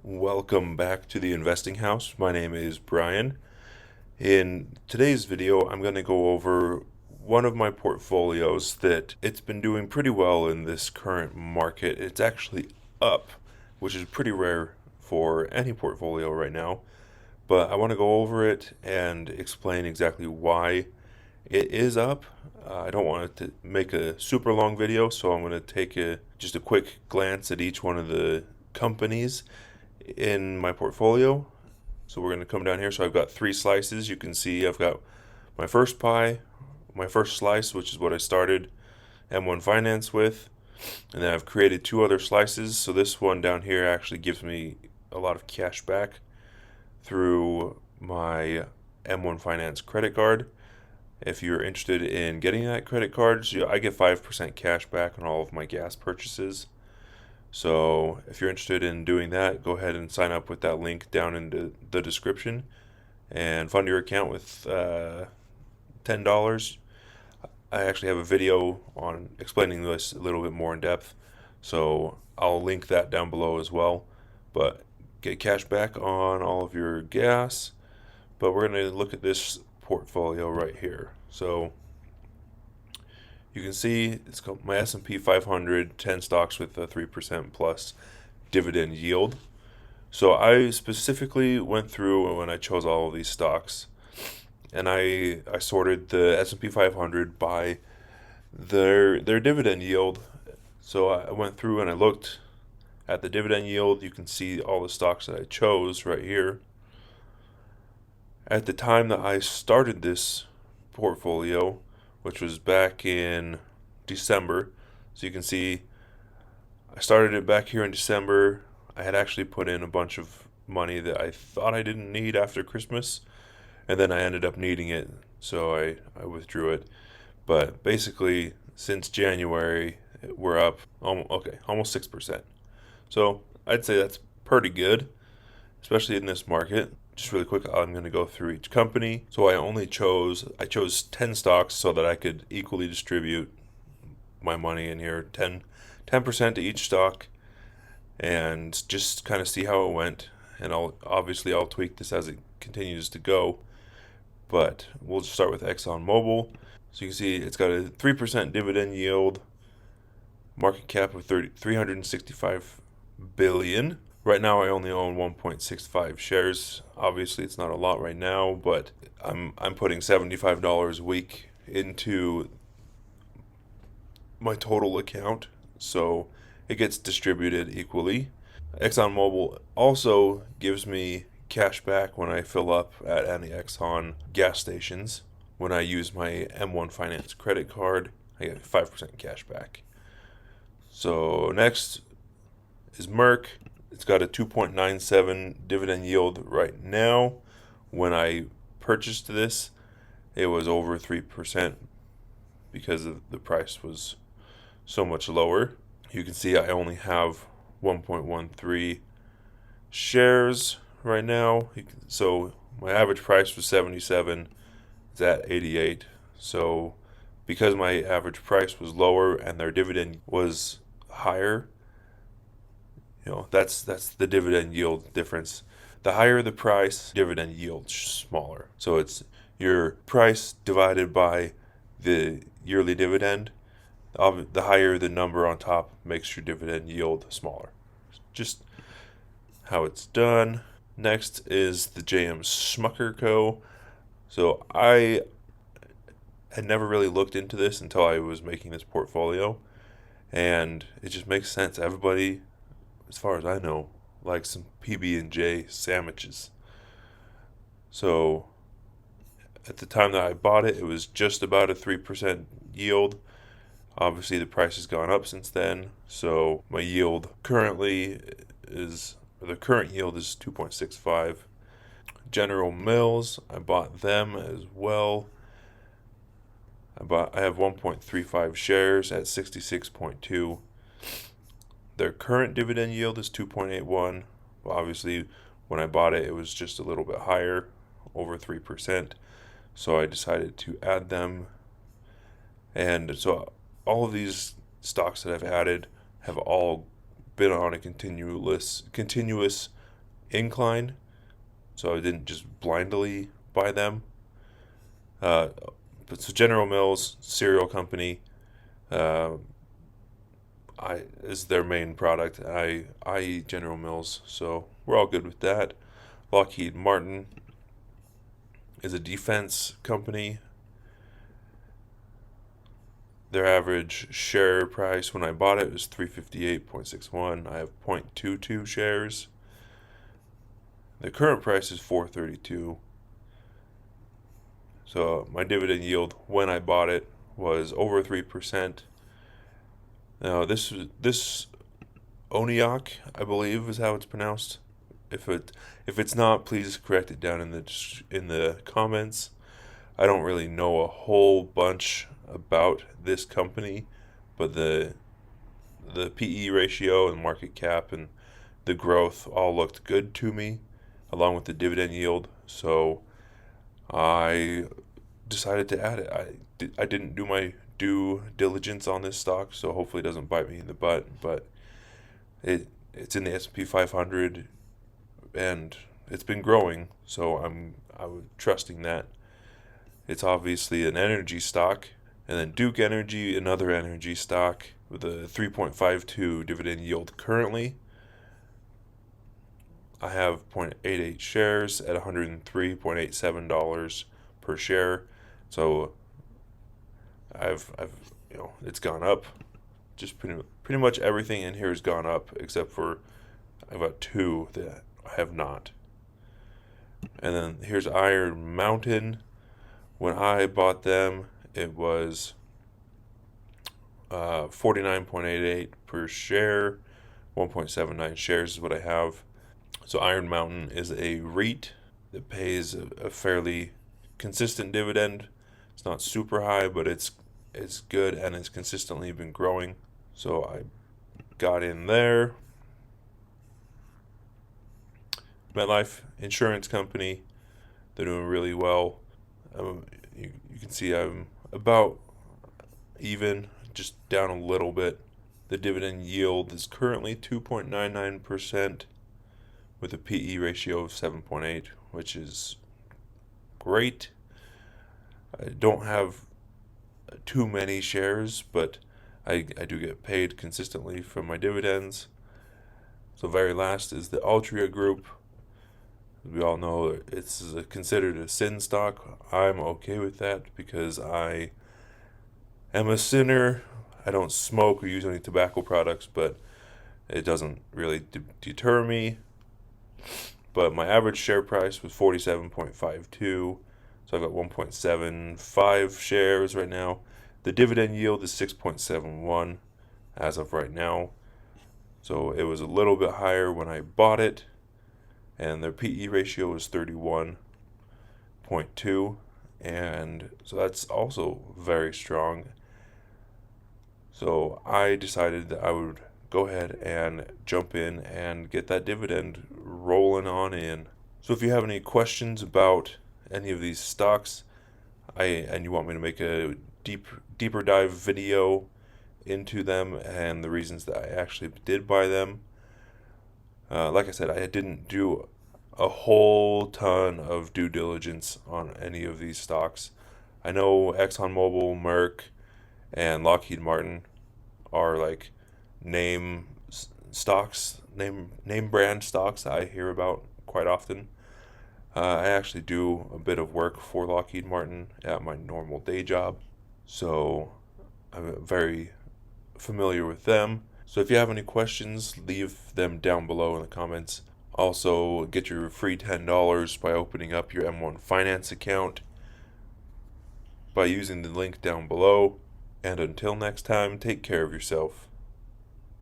Welcome back to the Investing House. My name is Brian. In today's video, I'm going to go over one of my portfolios that it's been doing pretty well in this current market. It's actually up, which is pretty rare for any portfolio right now. But I want to go over it and explain exactly why it is up. I don't want it to make a super long video, so I'm going to take just a quick glance at each one of the companies in my portfolio. So we're going to come down here. So I've got three slices. You can see I've got my first pie, my first slice, which is what I started M1 Finance with. And then I've created two other slices. So this one down here actually gives me a lot of cash back through my M1 Finance credit card. If you're interested in getting that credit card, so I get 5% cash back on all of my gas purchases. So if you're interested in doing that, go ahead and sign up with that link down in the description and fund your account with $10. I actually have a video on explaining this a little bit more in depth, so I'll link that down below as well. But get cash back on all of your gas. But we're going to look at this portfolio right here. So you can see it's called my S&P 500, 10 stocks with a 3% plus dividend yield. So I specifically went through when I chose all of these stocks, and I sorted the S&P 500 by their dividend yield. So I went through and I looked at the dividend yield. You can see all the stocks that I chose right here. At the time that I started this portfolio, which was back in December. So you can see I started it back here in December. I had actually put in a bunch of money that I thought I didn't need after Christmas, and then I ended up needing it, so I withdrew it. But basically, since January, we're up almost 6%. So I'd say that's pretty good, especially in this market. Just really quick, I'm going to go through each company. So I chose 10 stocks so that I could equally distribute my money in here, 10% to each stock, and just kind of see how it went. And I'll tweak this as it continues to go. But we'll just start with ExxonMobil. So you can see it's got a 3% dividend yield, market cap of 365 billion. Right now I only own 1.65 shares. Obviously it's not a lot right now, but I'm putting $75 a week into my total account, so it gets distributed equally. ExxonMobil also gives me cash back when I fill up at any Exxon gas stations. When I use my M1 Finance credit card, I get 5% cash back. So next is Merck. It's got a 2.97 dividend yield right now. When I purchased this, it was over 3% because the price was so much lower. You can see I only have 1.13 shares right now. So my average price was 77. It's at 88. So because my average price was lower and their dividend was higher, that's the dividend yield difference. The higher the price, dividend yield smaller. So it's your price divided by the yearly dividend. The higher the number on top makes your dividend yield smaller. Just how it's done. Next is the JM Smucker Co. So I had never really looked into this until I was making this portfolio, and it just makes sense. Everybody, as far as I know, likes some PB&J sandwiches. So at the time that I bought it, it was just about a 3% yield. Obviously the price has gone up since then, so my yield the current yield is 2.65. General Mills, I bought them as well. I have 1.35 shares at 66.2. Their current dividend yield is 2.81. Well, obviously, when I bought it, it was just a little bit higher, over 3%. So I decided to add them. And so all of these stocks that I've added have all been on a continuous incline, so I didn't just blindly buy them. But so General Mills, cereal company, uh, I is their main product. I eat General Mills, so we're all good with that. Lockheed Martin is a defense company. Their average share price when I bought it was 358.61. I have 0.22 shares. The current price is 432. So my dividend yield when I bought it was over 3%. Now this Oniok, I believe, is how it's pronounced. If it's not, please correct it down in the comments. I don't really know a whole bunch about this company, but the PE ratio and market cap and the growth all looked good to me, along with the dividend yield. So I decided to add it. I didn't do my due diligence on this stock, so hopefully it doesn't bite me in the butt. But it's in the S&P 500, and it's been growing, so I was trusting that. It's obviously an energy stock, and then Duke Energy, another energy stock with a 3.52 dividend yield currently. I have 0.88 shares at $103.87 per share. So I've it's gone up. Just pretty much everything in here has gone up except for I've got two that I have not. And then here's Iron Mountain. When I bought them, it was 49.88 per share. 1.79 shares is what I have. So Iron Mountain is a REIT that pays a fairly consistent dividend. It's not super high, but it's good, and it's consistently been growing. So I got in there. MetLife Insurance Company, they're doing really well. You can see I'm about even, just down a little bit. The dividend yield is currently 2.99% with a PE ratio of 7.8, which is great. I don't have too many shares, but I do get paid consistently from my dividends. So very last is the Altria Group. We all know it's considered a sin stock. I'm okay with that because I am a sinner. I don't smoke or use any tobacco products, but it doesn't really deter me. But my average share price was 47.52, so I've got 1.75 shares right now. The dividend yield is 6.71 as of right now. So it was a little bit higher when I bought it, and their PE ratio was 31.2, and so that's also very strong. So I decided that I would go ahead and jump in and get that dividend rolling on in. So if you have any questions about any of these stocks, and you want me to make a deeper dive video into them and the reasons that I actually did buy them, like I said, I didn't do a whole ton of due diligence on any of these stocks. I know ExxonMobil, Merck, and Lockheed Martin are like name brand stocks that I hear about quite often. I actually do a bit of work for Lockheed Martin at my normal day job, so I'm very familiar with them. So if you have any questions, leave them down below in the comments. Also, get your free $10 by opening up your M1 Finance account by using the link down below. And until next time, take care of yourself.